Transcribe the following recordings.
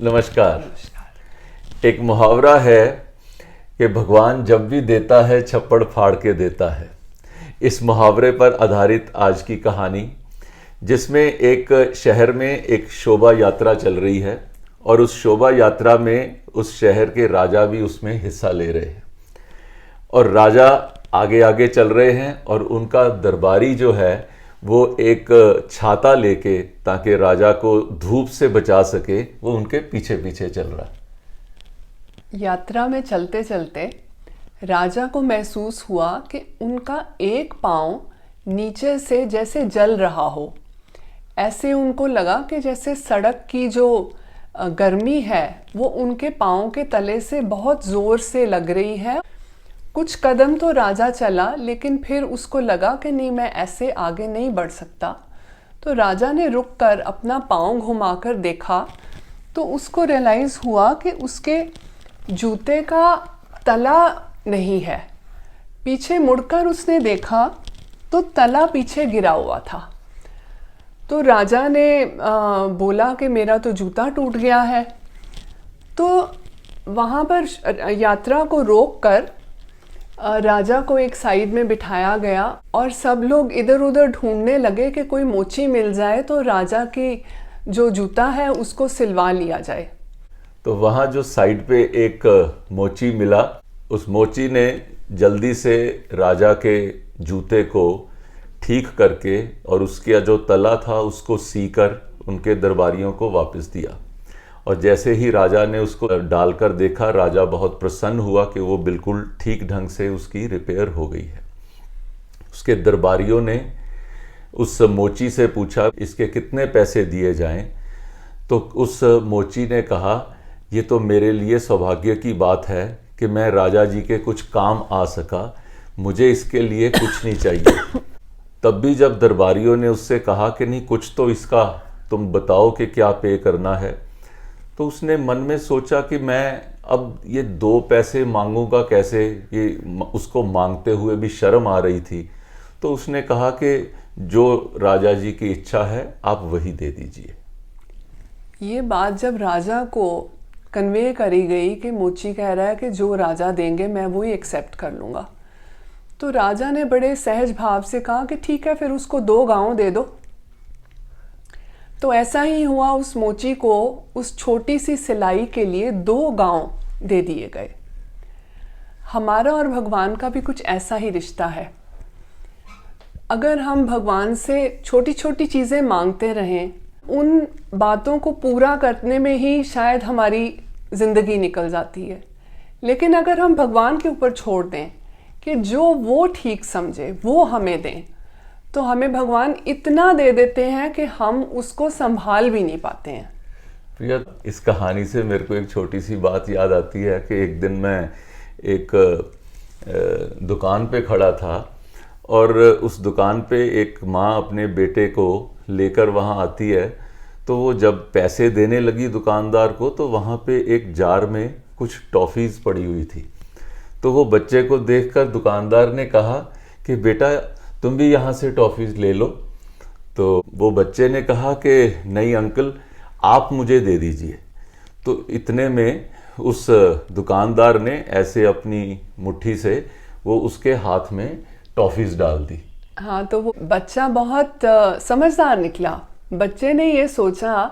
नमस्कार। एक मुहावरा है कि भगवान जब भी देता है छप्पड़ फाड़ के देता है। इस मुहावरे पर आधारित आज की कहानी, जिसमें एक शहर में एक शोभा यात्रा चल रही है और उस शोभा यात्रा में उस शहर के राजा भी उसमें हिस्सा ले रहे हैं और राजा आगे आगे चल रहे हैं और उनका दरबारी जो है वो एक छाता लेके, ताकि राजा को धूप से बचा सके, वो उनके पीछे पीछे चल रहा है। यात्रा में चलते चलते राजा को महसूस हुआ कि उनका एक पाँव नीचे से जैसे जल रहा हो। ऐसे उनको लगा कि जैसे सड़क की जो गर्मी है वो उनके पाँव के तले से बहुत ज़ोर से लग रही है। कुछ कदम तो राजा चला, लेकिन फिर उसको लगा कि नहीं, मैं ऐसे आगे नहीं बढ़ सकता। तो राजा ने रुक कर अपना पाँव घुमाकर देखा तो उसको रियलाइज़ हुआ कि उसके जूते का तला नहीं है। पीछे मुड़कर उसने देखा तो तला पीछे गिरा हुआ था। तो राजा ने बोला कि मेरा तो जूता टूट गया है। तो वहाँ पर यात्रा को रोककर राजा को एक साइड में बिठाया गया और सब लोग इधर उधर ढूंढने लगे कि कोई मोची मिल जाए तो राजा की जो जूता है उसको सिलवा लिया जाए। तो वहाँ जो साइड पे एक मोची मिला, उस मोची ने जल्दी से राजा के जूते को ठीक करके और उसका जो तला था उसको सीकर उनके दरबारियों को वापस दिया। और जैसे ही राजा ने उसको डालकर देखा, राजा बहुत प्रसन्न हुआ कि वो बिल्कुल ठीक ढंग से उसकी रिपेयर हो गई है। उसके दरबारियों ने उस मोची से पूछा इसके कितने पैसे दिए जाएं। तो उस मोची ने कहा, ये तो मेरे लिए सौभाग्य की बात है कि मैं राजा जी के कुछ काम आ सका, मुझे इसके लिए कुछ नहीं चाहिए। तब भी जब दरबारियों ने उससे कहा कि नहीं, कुछ तो इसका तुम बताओ कि क्या पे करना है, तो उसने मन में सोचा कि मैं अब ये 2 पैसे मांगूंगा कैसे, ये उसको मांगते हुए भी शर्म आ रही थी। तो उसने कहा कि जो राजा जी की इच्छा है आप वही दे दीजिए। ये बात जब राजा को कन्वे करी गई कि मोची कह रहा है कि जो राजा देंगे मैं वही एक्सेप्ट कर लूँगा, तो राजा ने बड़े सहज भाव से कहा कि ठीक है, फिर उसको 2 गांव दे दो। तो ऐसा ही हुआ, उस मोची को उस छोटी सी सिलाई के लिए 2 गांव दे दिए गए। हमारा और भगवान का भी कुछ ऐसा ही रिश्ता है। अगर हम भगवान से छोटी छोटी चीज़ें मांगते रहें, उन बातों को पूरा करने में ही शायद हमारी ज़िंदगी निकल जाती है। लेकिन अगर हम भगवान के ऊपर छोड़ दें कि जो वो ठीक समझे वो हमें दें, तो हमें भगवान इतना दे देते हैं कि हम उसको संभाल भी नहीं पाते हैं। प्रिया, इस कहानी से मेरे को एक छोटी सी बात याद आती है कि एक दिन मैं एक दुकान पे खड़ा था और उस दुकान पे एक माँ अपने बेटे को लेकर वहाँ आती है। तो वो जब पैसे देने लगी दुकानदार को, तो वहाँ पे एक जार में कुछ टॉफ़ीज़ पड़ी हुई थी। तो वो बच्चे को देखकर दुकानदार ने कहा कि बेटा तुम भी यहाँ से टॉफ़ीज़ ले लो। तो वो बच्चे ने कहा कि नहीं अंकल, आप मुझे दे दीजिए। तो इतने में उस दुकानदार ने ऐसे अपनी मुट्ठी से वो उसके हाथ में टॉफ़ीज़ डाल दी। हाँ, तो वो बच्चा बहुत समझदार निकला। बच्चे ने ये सोचा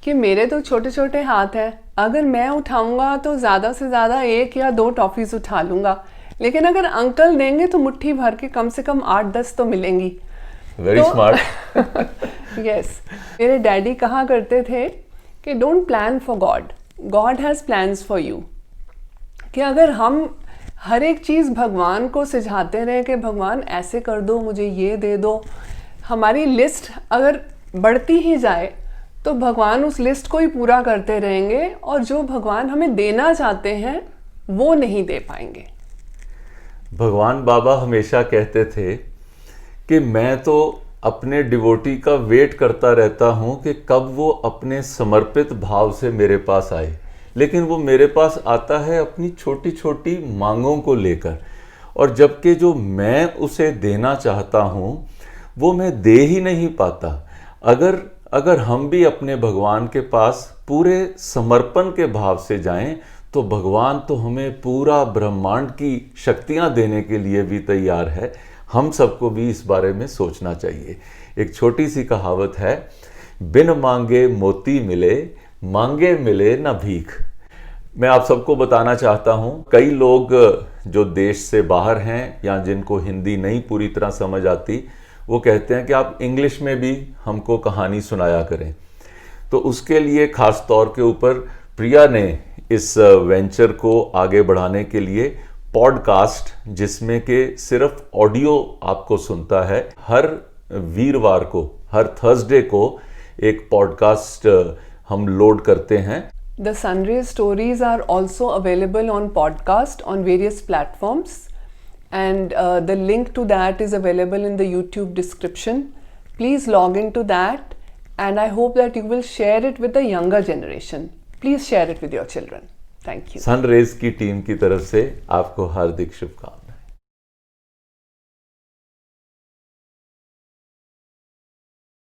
कि मेरे तो छोटे छोटे हाथ हैं, अगर मैं उठाऊंगा तो ज़्यादा से ज़्यादा 1 या 2 टॉफ़ीज़ उठा लूँगा, लेकिन अगर अंकल देंगे तो मुट्ठी भर के कम से कम 8-10 तो मिलेंगी। Very smart. यस, मेरे डैडी कहा करते थे कि don't plan for God, God has plans for you. कि अगर हम हर एक चीज़ भगवान को सिझाते रहें कि भगवान ऐसे कर दो, मुझे ये दे दो, हमारी लिस्ट अगर बढ़ती ही जाए तो भगवान उस लिस्ट को ही पूरा करते रहेंगे और जो भगवान हमें देना चाहते हैं वो नहीं दे पाएंगे। भगवान बाबा हमेशा कहते थे कि मैं तो अपने डिवोटी का वेट करता रहता हूँ कि कब वो अपने समर्पित भाव से मेरे पास आए, लेकिन वो मेरे पास आता है अपनी छोटी छोटी मांगों को लेकर, और जबकि जो मैं उसे देना चाहता हूँ वो मैं दे ही नहीं पाता। अगर अगर हम भी अपने भगवान के पास पूरे समर्पण के भाव से जाएं तो भगवान तो हमें पूरा ब्रह्मांड की शक्तियां देने के लिए भी तैयार है। हम सबको भी इस बारे में सोचना चाहिए। एक छोटी सी कहावत है, बिन मांगे मोती मिले, मांगे मिले ना भीख। मैं आप सबको बताना चाहता हूं, कई लोग जो देश से बाहर हैं या जिनको हिंदी नहीं पूरी तरह समझ आती, वो कहते हैं कि आप इंग्लिश में भी हमको कहानी सुनाया करें। तो उसके लिए खास तौर के ऊपर प्रिया ने इस वेंचर को आगे बढ़ाने के लिए पॉडकास्ट, जिसमें कि सिर्फ ऑडियो आपको सुनता है, हर वीरवार को, हर थर्सडे को एक पॉडकास्ट हम लोड करते हैं। The Sunray stories are also available on podcast on various platforms, and the link to that is available in the YouTube description. Please log into that, and I hope that you will share it with the younger generation. Please share it with your children. Thank you. Sun rays की team की तरफ से आपको हार्दिक शुभकामनाएं।